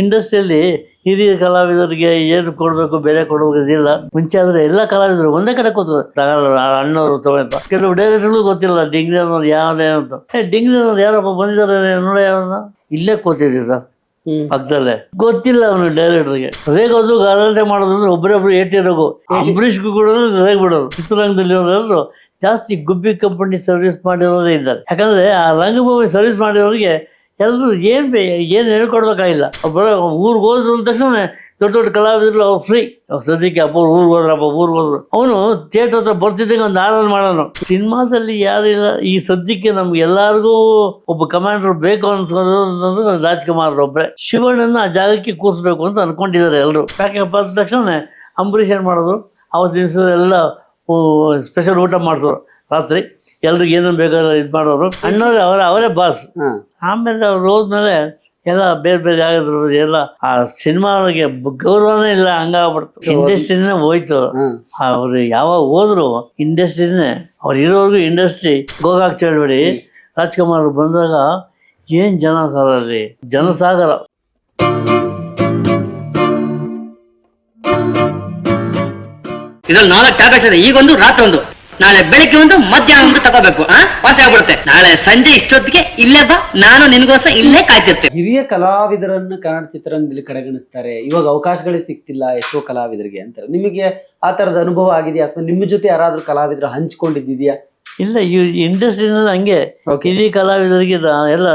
ಇಂಡಸ್ಟ್ರಿಯಲ್ಲಿ ಹಿರಿಯ ಕಲಾವಿದರಿಗೆ ಏನು ಕೊಡಬೇಕು ಬೇರೆ ಕೊಡೋದಿಲ್ಲ. ಮುಂಚೆ ಆದ್ರೆ ಎಲ್ಲ ಕಲಾವಿದರು ಒಂದೇ ಕಡೆ ಕೂತರು ತಗೊಳ್ಳ ಅಣ್ಣವರು ತಗೊಂತ. ಕೆಲವು ಡೈರೆಕ್ಟರ್ಗಳು ಗೊತ್ತಿಲ್ಲ ಡಿಂಗ್ರಿ ಅನ್ನೋದು ಯಾವ್ದೇನಂತ. ಡಿಂಗ್ರಿ ಅನ್ನೋದು ಯಾರಪ್ಪ ಬಂದಿದ್ದಾರೆ ನೋಡಿ, ಅವ್ರನ್ನ ಇಲ್ಲೇ ಕೂತಿದ್ವಿ ಸರ್ ಪಕ್ಕದಲ್ಲೇ. ಗೊತ್ತಿಲ್ಲ ಅವನು ಡೈರೆಕ್ಟರ್ಗೆ. ರೇಗೋದು ಗಲಾಟೆ ಮಾಡೋದಂದ್ರೆ ಒಬ್ಬರೊಬ್ರು ಏಟಿರೋಗು. ಅಂಬರೀಷ್ಗೂ ಕೂಡ ರೇಗ್ ಬಿಡೋರು. ಚಿತ್ರರಂಗದಲ್ಲಿ ಅವರೆಲ್ಲರೂ ಜಾಸ್ತಿ ಗುಬ್ಬಿ ಕಂಪನಿ ಸರ್ವಿಸ್ ಮಾಡಿರೋರೇ ಇದ್ದಾರೆ. ಯಾಕಂದ್ರೆ ಆ ರಂಗಭೂಮಿ ಸರ್ವಿಸ್ ಮಾಡಿರೋರಿಗೆ ಎಲ್ಲರೂ ಏನು ಹೇಳ್ಕೊಡ್ಬೇಕಾಗಿಲ್ಲ. ಬರೋ ಊರಿಗೆ ಹೋದ್ರು ಅಂದ ತಕ್ಷಣ ದೊಡ್ಡ ದೊಡ್ಡ ಕಲಾವಿದರು ಅವ್ರು ಫ್ರೀ. ಸದ್ಯಕ್ಕೆ ಅಪ್ಪ ಊರಿಗೆ ಹೋದ್ರು ಅವನು ಥಿಯೇಟರ್ ಹತ್ರ ಬರ್ತಿದ್ದಂಗೆ ಒಂದು ಆರಾಧನೆ ಮಾಡೋನು. ಸಿನಿಮಾದಲ್ಲಿ ಯಾರಿಲ್ಲ. ಈ ಸದ್ಯಕ್ಕೆ ನಮ್ಗೆ ಎಲ್ಲರಿಗೂ ಒಬ್ಬ ಕಮಾಂಡರ್ ಬೇಕು ಅನ್ಸ್ಕೊಂಡ್ರೆ ರಾಜ್ಕುಮಾರ್ ಒಬ್ಬರೇ. ಶಿವಣ್ಣನ ಆ ಜಾಗಕ್ಕೆ ಕೂರಿಸ್ಬೇಕು ಅಂತ ಅನ್ಕೊಂಡಿದ್ದಾರೆ ಎಲ್ಲರೂ. ಯಾಕಪ್ಪ ಅಂದ ತಕ್ಷಣ ಅಂಬರೀಷ್ ಏನು ಮಾಡೋದು, ಅವತ್ತು ದಿವಸದೆಲ್ಲ ಸ್ಪೆಷಲ್ ಊಟ ಮಾಡಿಸೋರು. ರಾತ್ರಿ ಎಲ್ರಿಗೂ ಏನೇನು ಬೇಕಾದ್ರೆ ಇದು ಮಾಡೋರು. ಅಣ್ಣವ್ರೆ ಅವರೇ ಬಾಸ್. ಆಮೇಲೆ ಅವ್ರು ಹೋದ್ಮೇಲೆ ಎಲ್ಲ ಬೇರೆ ಬೇರೆ ಆಗಿದ್ರು. ಎಲ್ಲ ಆ ಸಿನಿಮಾಗೆ ಗೌರವನೇ ಇಲ್ಲ, ಹಂಗಾಗ್ಬಿಡ್ತು. ಇಂಡಸ್ಟ್ರಿನೇ ಹೋಯ್ತು. ಅವ್ರು ಯಾವಾಗ ಹೋದ್ರು ಇಂಡಸ್ಟ್ರಿನೇ, ಅವ್ರು ಇರೋರ್ಗು ಇಂಡಸ್ಟ್ರಿ ಗೋಗಾಕ್ ಚಳವಳಿ. ರಾಜ್ಕುಮಾರ್ ಬಂದಾಗ ಏನ್ ಜನ ಸರ್, ಅಲ್ಲಿ ಜನಸಾಗರ. ಇದ್ರಲ್ಲಿ 4 ಟ್ಯಾಬ್ಲೆಟ್ಸ್ ಇದೆ. ಈಗೊಂದು ರಾತ್ರಿ ಒಂದು, ನಾಳೆ ಬೆಳಿಗ್ಗೆ ಒಂದು, ಮಧ್ಯಾಹ್ನ ಒಂದು ತಗೋಬೇಕು. ವಾಸಿ ಆಗ್ಬಿಡುತ್ತೆ. ನಾಳೆ ಸಂಜೆ ಇಷ್ಟೊತ್ತಿಗೆ ಇಲ್ಲೇ ಬಾ, ನಾನು ನಿನ್ಗೋಸ್ಕರ ಇಲ್ಲೇ ಕಾಯ್ತಿರ್ತೇನೆ. ಹಿರಿಯ ಕಲಾವಿದರನ್ನು ಕನ್ನಡ ಚಿತ್ರರಂಗದಲ್ಲಿ ಕಡೆಗಣಿಸ್ತಾರೆ. ಇವಾಗ ಅವಕಾಶಗಳೇ ಸಿಗ್ತಿಲ್ಲ ಎಷ್ಟೋ ಕಲಾವಿದರಿಗೆ ಅಂತಾರೆ. ನಿಮಗೆ ಆ ತರದ ಅನುಭವ ಆಗಿದೆಯಾ, ಅಥವಾ ನಿಮ್ಮ ಜೊತೆ ಯಾರಾದ್ರೂ ಕಲಾವಿದರು ಹಂಚ್ಕೊಂಡಿದ್ದಿದ್ಯಾ? ಇಲ್ಲ, ಈ ಇಂಡಸ್ಟ್ರಿನಲ್ಲಿ ಹಂಗೆ ಹಿರಿಯ ಕಲಾವಿದರಿಗೆ ಎಲ್ಲ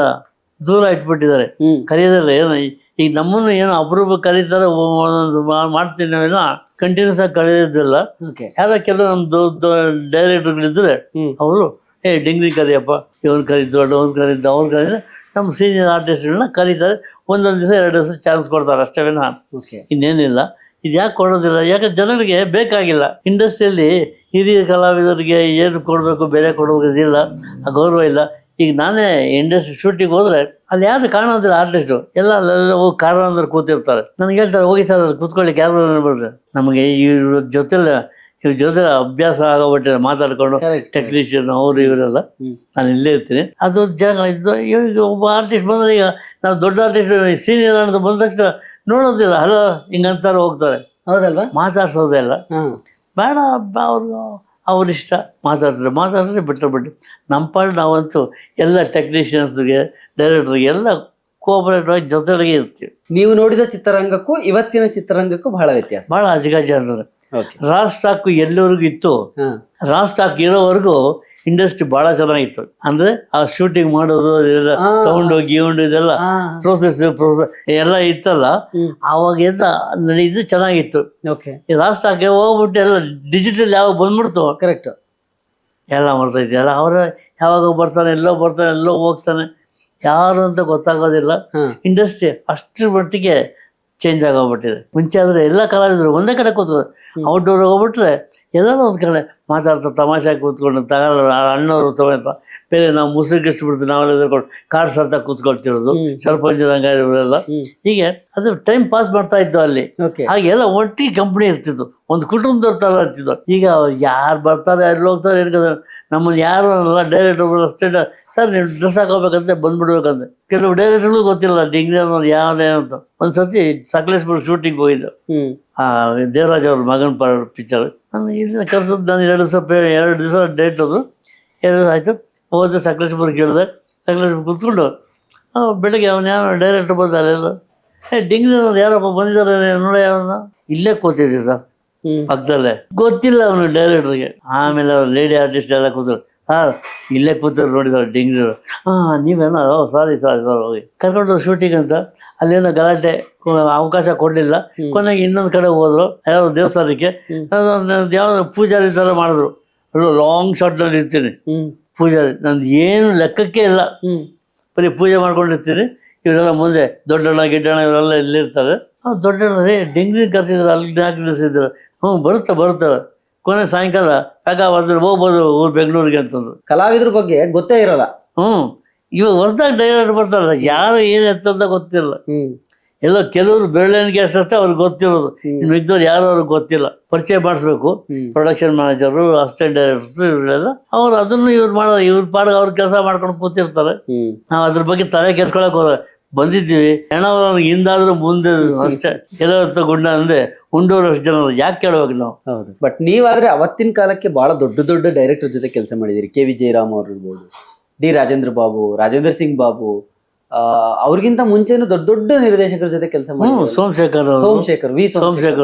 ದೂರ ಇಟ್ಬಿಟ್ಟಿದ್ದಾರೆ. ಕರೆಯೋದಿಲ್ಲ. ಏನೋ ಈಗ ನಮ್ಮನ್ನು ಏನೋ ಅಪರೂಪ ಕರೀತಾರೆ, ಮಾಡ್ತೀನಿ ನಾವೇನೋ ಕಂಟಿನ್ಯೂಸ್ ಆಗಿ ಕರೆಯೋದಿಲ್ಲ. ಯಾರ ಕೆಲವು ನಮ್ದು ಡೈರೆಕ್ಟರ್ಗಳಿದ್ರೆ ಅವರು ಡಿಂಗ್ರಿ ಕರಿಯಪ್ಪ, ಇವನ್ ಕರೀತು, ಅವ್ನು ಕರೀತು, ಅವ್ರು ಕರೀತಾರೆ. ನಮ್ಮ ಸೀನಿಯರ್ ಆರ್ಟಿಸ್ಟ್ಗಳನ್ನ ಕರೀತಾರೆ. ಒಂದೊಂದು ದಿವಸ 2 ದಿವಸ ಚಾನ್ಸ್ ಕೊಡ್ತಾರೆ ಅಷ್ಟೇನಾ, ಇನ್ನೇನಿಲ್ಲ. ಇದು ಯಾಕೆ ಕೊಡೋದಿಲ್ಲ? ಯಾಕೆ ಜನರಿಗೆ ಬೇಕಾಗಿಲ್ಲ. ಇಂಡಸ್ಟ್ರಿಯಲ್ಲಿ ಹಿರಿಯ ಕಲಾವಿದರಿಗೆ ಏನು ಕೊಡಬೇಕು ಬೇರೆ ಕೊಡೋದಿಲ್ಲ, ಆ ಗೌರವ ಇಲ್ಲ. ಈಗ ನಾನೇ ಇಂಡಸ್ಟ್ರಿ ಶೂಟಿಂಗ್ ಹೋದ್ರೆ ಅಲ್ಲಿ ಯಾರು ಕಾಣೋದಿಲ್ಲ ಆರ್ಟಿಸ್ಟು. ಎಲ್ಲ ಹೋಗಿ ಕಾರಣ ಅಂದ್ರೆ ಕೂತಿರ್ತಾರೆ. ನನಗೆ ಹೇಳ್ತಾರೆ, ಹೋಗಿ ಸರ್ ಅಲ್ಲಿ ಕೂತ್ಕೊಳ್ಳಿಕ್ಕೆ ಯಾರು ಬರ್ತಾರೆ. ನಮಗೆ ಇವ್ರ ಜೊತೆ ಅಭ್ಯಾಸ ಆಗೋಗ್ಬಿಟ್ಟಿದೆ ಮಾತಾಡ್ಕೊಂಡು. ಟೆಕ್ನಿಷಿಯನ್ ಅವರು ಇವರೆಲ್ಲ, ನಾನು ಇಲ್ಲೇ ಇರ್ತೀನಿ. ಅದು ಜಾಗ ಇದು. ಈಗ ಒಬ್ಬ ಆರ್ಟಿಸ್ಟ್ ಬಂದ್ರೆ, ಈಗ ನಾವು ದೊಡ್ಡ ಆರ್ಟಿಸ್ಟ್ ಸೀನಿಯರ್ ಅಂತ ಬಂದ ತಕ್ಷಣ ನೋಡೋದಿಲ್ಲ, ಹಲೋ ಹಿಂಗಂತಾರೆ, ಹೋಗ್ತಾರೆ. ಹೌದಲ್ವಾ? ಮಾತಾಡ್ಸೋದೇ ಇಲ್ಲ, ಬೇಡ ಅವ್ರಿಷ್ಟ. ಮಾತಾಡ್ತಾರೆ ಬಿಟ್ಟು ನಮ್ಮ ಪಾಡು ನಾವಂತೂ ಎಲ್ಲ ಟೆಕ್ನಿಷಿಯನ್ಸ್ಗೆ, ಡೈರೆಕ್ಟರ್ಗೆ ಎಲ್ಲ ಕೋಆಪರೇಟಿವ್ ಆಗಿ ಜೊತೆಗೆ ಇರ್ತೀವಿ. ನೀವು ನೋಡಿದ ಚಿತ್ರರಂಗಕ್ಕೂ ಇವತ್ತಿನ ಚಿತ್ರರಂಗಕ್ಕೂ ಬಹಳ ವ್ಯತ್ಯಾಸ, ಬಹಳ ಅಜಗಜ. ರಾ ಸ್ಟಾಕ್ ಎಲ್ಲರಿಗೂ ಇತ್ತು. ರಾ ಸ್ಟಾಕ್ ಇರೋವರೆಗೂ ಇಂಡಸ್ಟ್ರಿ ಬಹಳ ಚೆನ್ನಾಗಿತ್ತು. ಅಂದ್ರೆ ಆ ಶೂಟಿಂಗ್ ಮಾಡೋದು, ಇದೆಲ್ಲ ಸೌಂಡ್ ಗೀಂಡ್ ಇದೆಲ್ಲ ಪ್ರೋಸೆಸ್ ಎಲ್ಲ ಇತ್ತಲ್ಲ, ಆವಾಗ ಇದು ಚೆನ್ನಾಗಿತ್ತು. ರಾ ಸ್ಟಾಕ್ ಹೋಗ್ಬಿಟ್ಟು ಎಲ್ಲ ಡಿಜಿಟಲ್ ಯಾವಾಗ ಬಂದ್ಬಿಡ್ತು, ಕರೆಕ್ಟ್ ಎಲ್ಲ ಮಾಡ್ತೈತಿ. ಎಲ್ಲ ಅವರ ಯಾವಾಗ ಬರ್ತಾನೆ, ಎಲ್ಲೋ ಹೋಗ್ತಾನೆ, ಯಾರು ಅಂತ ಗೊತ್ತಾಗೋದಿಲ್ಲ. ಇಂಡಸ್ಟ್ರಿ ಅಷ್ಟರ ಮಟ್ಟಿಗೆ ಚೇಂಜ್ ಆಗೋಗ್ಬಿಟ್ಟಿದೆ. ಮುಂಚೆ ಆದ್ರೆ ಎಲ್ಲ ಕಲಾವಿದರು ಒಂದೇ ಕಡೆ ಕೂತರು. ಔಟ್ಡೋರ್ ಹೋಗ್ಬಿಟ್ರೆ ಎಲ್ಲರೂ ಒಂದು ಕಡೆ ಮಾತಾಡ್ತಾರೆ, ತಮಾಷೆ ಕೂತ್ಕೊಂಡು ತಗೊಳ್ಳ ಅಣ್ಣವರು ತಗೊಂತ. ಬೇರೆ ನಾವು ಮುಸ್ಲಿಕ್ಕೆ ಎಷ್ಟು ಬಿಡ್ತೀವಿ, ನಾವೆಲ್ಲ ಎದ್ಕೊಂಡು ಕಾಡು ಸರ್ತಾ ಕೂತ್ಕೊಳ್ತಿರೋದು, ಸರ್ಪಂಚ ರಂಗಾಯಲ್ಲ. ಹೀಗೆ ಅದು ಟೈಮ್ ಪಾಸ್ ಮಾಡ್ತಾ ಇದ್ದು ಅಲ್ಲಿ. ಹಾಗೆ ಎಲ್ಲ ಒಟ್ಟಿಗೆ ಕಂಪ್ನಿ ಇರ್ತಿತ್ತು, ಒಂದು ಕುಟುಂಬದವ್ರ ಥರ ಇರ್ತಿದ್ದು. ಈಗ ಯಾರು ಬರ್ತಾರೆ, ಎಲ್ಲಿ ಹೋಗ್ತಾರೆ, ನಮ್ಮನ್ನು ಯಾರು ಅನ್ನಲ್ಲ. ಡೈರೆಕ್ಟರ್ ಅಷ್ಟೇ, ಸರ್ ನೀವು ಡ್ರೆಸ್ ಹಾಕೋಬೇಕಂತೆ ಬಂದ್ಬಿಡ್ಬೇಕಂತೆ. ಕೆಲವು ಡೈರೆಕ್ಟರ್ಗಳು ಗೊತ್ತಿಲ್ಲ ಡಿಂಗ್ರಿ ಅನ್ನೋದು ಯಾವ್ದೇನಂತ. ಒಂದ್ಸತಿ ಸಕಲೇಶ್ಪುರ ಶೂಟಿಂಗ್ ಹೋಗಿದ್ದು, ದೇವರಾಜ್ ಅವ್ರ ಮಗನ ಪಿಕ್ಚರ್. ನಾನು ಇಲ್ಲಿ ಕರ್ಸೋದು, ನಾನು 2 ದಿವಸ ಡೇಟ್ ಅದು 2 ದಿವಸ ಆಯಿತು. ಹೋದೆ ಸಕಲೇಶ್ಪುರ ಕೇಳಿದೆ. ಸಕಲೇಶ್ಪುರ ಕೂತ್ಕೊಂಡು ಬೆಳಗ್ಗೆ ಅವನು ಯಾವ ಡೈರೆಕ್ಟರ್ ಬಂದಾರೆ ಎಲ್ಲ, ಡಿಂಗ್ರಿ ಅನ್ನೋದು ಯಾರಪ್ಪ ಬಂದಿದ್ದಾರೆ ನೋಡಿ, ಅವನ್ನ ಇಲ್ಲೇ ಕೂತಿದ್ದೆ ಸರ್ ಪಕ್ಕದಲ್ಲೇ. ಗೊತ್ತಿಲ್ಲ ಅವನು ಡೈರೆಕ್ಟರ್ಗೆ. ಆಮೇಲೆ ಅವ್ರು ಲೇಡಿ ಆರ್ಟಿಸ್ಟ್ ಎಲ್ಲ ಕೂತರು. ಇಲ್ಲೇ ಕೂತರು ನೋಡಿದ್ರು ಡಿಂಗ್ರಿ. ನೀವೇನೋ ಸಾರಿ ಹೋಗಿ ಕರ್ಕೊಂಡು ಶೂಟಿಂಗ್ ಅಂತ. ಅಲ್ಲೇನೋ ಗಲಾಟೆ, ಅವಕಾಶ ಕೊಡಲಿಲ್ಲ. ಕೊನೆಗೆ ಇನ್ನೊಂದು ಕಡೆ ಹೋದ್ರು, ಯಾವ್ದು ದೇವಸ್ಥಾನಕ್ಕೆ. ಯಾವ್ದು ಪೂಜಾರಿ ಥರ ಮಾಡಿದ್ರು. ಲಾಂಗ್ ಶಾರ್ಟ್ನಲ್ಲಿ ಇರ್ತೀನಿ ಪೂಜಾರಿ. ನಂದು ಏನು ಲೆಕ್ಕಕ್ಕೆ ಇಲ್ಲ, ಬರೀ ಪೂಜೆ ಮಾಡ್ಕೊಂಡಿರ್ತೀನಿ. ಇವರೆಲ್ಲ ಮುಂದೆ ದೊಡ್ಡಣ್ಣ ಗಿಡ್ಡಣ್ಣ ಇವರೆಲ್ಲ ಇಲ್ಲಿರ್ತಾರೆ. ದೊಡ್ಡಣ್ಣ ಡಿಂಗ್ರಿ ಕರ್ಸಿದ್ರು, ಅಲ್ಲಿ ನಿಲ್ಲಿಸಿದ್ರು. ಬರುತ್ತೆ. ಕೊನೆ ಸಾಯಂಕಾಲ ಯಾಕ ಬಂದ್ರೆ ಹೋಗ್ಬೋದು ಊರು ಬೆಂಗಳೂರಿಗೆ ಅಂತಂದ್ರು. ಕಲಾವಿದ್ರ ಬಗ್ಗೆ ಗೊತ್ತೇ ಇರಲ್ಲ. ಇವಾಗ ಹೊಸದಾಗಿ ಡೈರೆಕ್ಟರ್ ಬರ್ತಾರಲ್ಲ, ಯಾರು ಏನು ಎತ್ತಂತ ಗೊತ್ತಿಲ್ಲ. ಎಲ್ಲೋ ಕೆಲವರು ಬೆರಳೆಣಿಗೆ ಅಷ್ಟೇ ಅವ್ರಿಗೆ ಗೊತ್ತಿರೋದು, ಮಿಕ್ದವ್ರು ಯಾರು ಅವ್ರಿಗೆ ಗೊತ್ತಿಲ್ಲ. ಪರಿಚಯ ಮಾಡಿಸ್ಬೇಕು. ಪ್ರೊಡಕ್ಷನ್ ಮ್ಯಾನೇಜರು, ಅಸಿಸ್ಟೆಂಟ್ ಡೈರೆಕ್ಟರ್ಸ್ ಇವರೆಲ್ಲ ಅವ್ರು ಅದನ್ನು ಇವ್ರು ಮಾಡೋದು. ಇವ್ರ ಪಾಡಿಗೆ ಅವ್ರ ಕೆಲಸ ಮಾಡ್ಕೊಂಡು ಕೂತಿರ್ತಾರೆ. ನಾವು ಅದ್ರ ಬಗ್ಗೆ ತಲೆ ಕೆಡ್ಸ್ಕೊಳಕ್ ಹೋದ್ರೆ ಬಂದಿದ್ದೀವಿ, ಹೆಣವರ ಹಿಂದಾದ್ರೂ ಮುಂದೆ ಅಷ್ಟೇ. ಎಲ್ಲ ಗುಂಡ ಅಂದ್ರೆ ಉಂಡೋರಷ್ಟು ಜನ ಯಾಕೆ ಕೇಳಬೇಕು ನಾವು. ಹೌದು. ಬಟ್ ನೀವಾದ್ರೆ ಅವತ್ತಿನ ಕಾಲಕ್ಕೆ ಬಹಳ ದೊಡ್ಡ ದೊಡ್ಡ ಡೈರೆಕ್ಟರ್ ಜೊತೆ ಕೆಲಸ ಮಾಡಿದಿರಿ. KV ಜಯರಾಮ್ ಅವ್ರು ಇರ್ಬೋದು, D ರಾಜೇಂದ್ರ ಬಾಬು, ರಾಜೇಂದ್ರ ಸಿಂಗ್ ಬಾಬು, ಅವ್ರಿಗಿಂತ ಮುಂಚೆನೂ ದೊಡ್ಡ ದೊಡ್ಡ ನಿರ್ದೇಶಕರ ಜೊತೆ ಕೆಲಸ ಮಾಡಿದ್ರು. ಸೋಮಶೇಖರ್